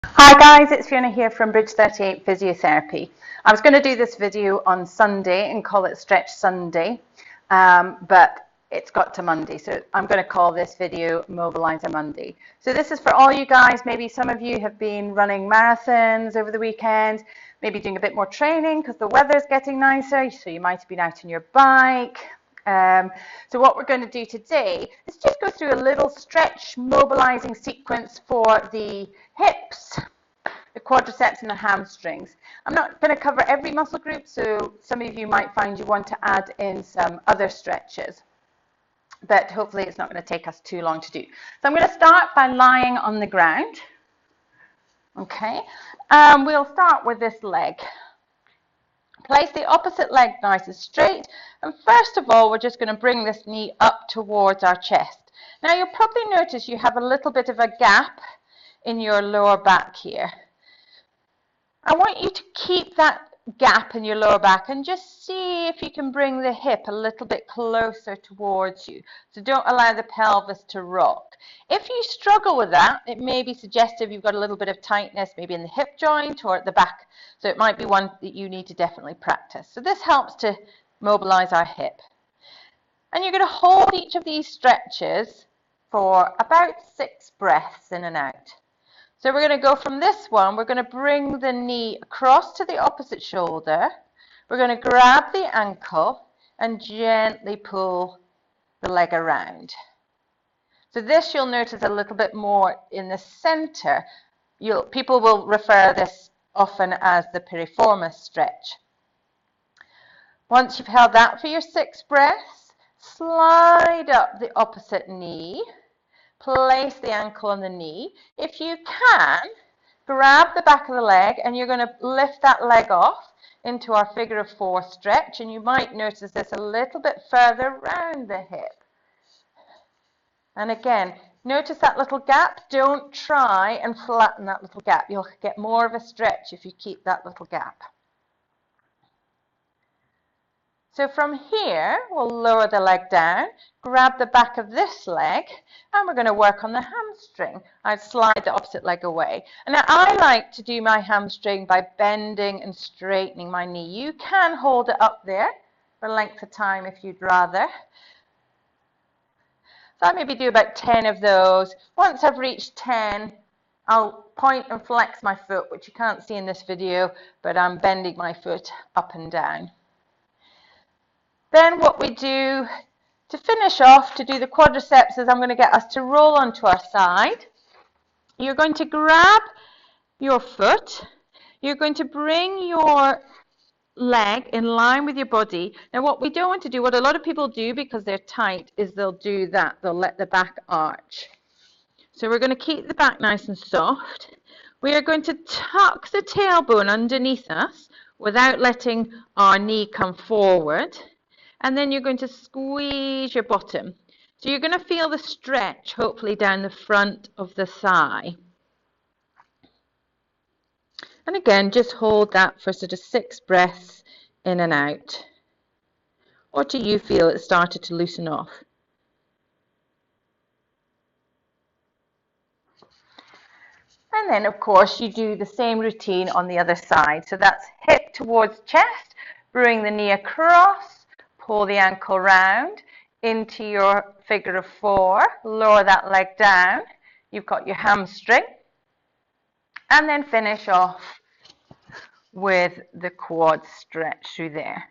Hi guys, it's Fiona here from Bridge 38 Physiotherapy. I was going to do this video on Sunday and call it Stretch Sunday, but it's got to Monday, so I'm going to call this video Mobiliser Monday. So this is for all you guys. Maybe some of you have been running marathons over the weekend, maybe doing a bit more training because the weather's getting nicer, so you might have been out on your bike. So what we're going to do today is just go through a little stretch mobilizing sequence for the hips, the quadriceps and the hamstrings. I'm not going to cover every muscle group, so some of you might find you want to add in some other stretches, but hopefully it's not going to take us too long to do. So I'm going to start by lying on the ground. Okay, we'll start with this leg. Place the opposite leg nice and straight, and first of all we're just going to bring this knee up towards our chest. Now you'll probably notice you have a little bit of a gap in your lower back here. I want you to keep that gap in your lower back and just see if you can bring the hip a little bit closer towards you. So don't allow the pelvis to rock. If you struggle with that, it may be suggestive you've got a little bit of tightness maybe in the hip joint or at the back. So it might be one that you need to definitely practice. So this helps to mobilize our hip. And you're going to hold each of these stretches for about 6 breaths in and out. So we're going to go from this one, we're going to bring the knee across to the opposite shoulder. We're going to grab the ankle and gently pull the leg around. So this you'll notice a little bit more in the center. People will refer this often as the piriformis stretch. Once you've held that for your 6 breaths, slide up the opposite knee. Place the ankle on the knee. If you can, grab the back of the leg and you're going to lift that leg off into our figure of 4 stretch, and you might notice this a little bit further round the hip. And again, notice that little gap. Don't try and flatten that little gap. You'll get more of a stretch if you keep that little gap. So from here, we'll lower the leg down, grab the back of this leg, and we're going to work on the hamstring. I'd slide the opposite leg away. And now I like to do my hamstring by bending and straightening my knee. You can hold it up there for a length of time if you'd rather. So I maybe do about 10 of those. Once I've reached 10, I'll point and flex my foot, which you can't see in this video, but I'm bending my foot up and down. Then what we do to finish off, to do the quadriceps, is I'm going to get us to roll onto our side. You're going to grab your foot. You're going to bring your leg in line with your body. Now what we don't want to do, what a lot of people do because they're tight, is they'll do that. They'll let the back arch. So we're going to keep the back nice and soft. We are going to tuck the tailbone underneath us without letting our knee come forward. And then you're going to squeeze your bottom. So you're going to feel the stretch, hopefully, down the front of the thigh. And again, just hold that for sort of 6 breaths in and out. Or do you feel it started to loosen off? And then, of course, you do the same routine on the other side. So that's hip towards chest, bring the knee across. Pull the ankle round into your figure of 4, lower that leg down, you've got your hamstring, and then finish off with the quad stretch through there.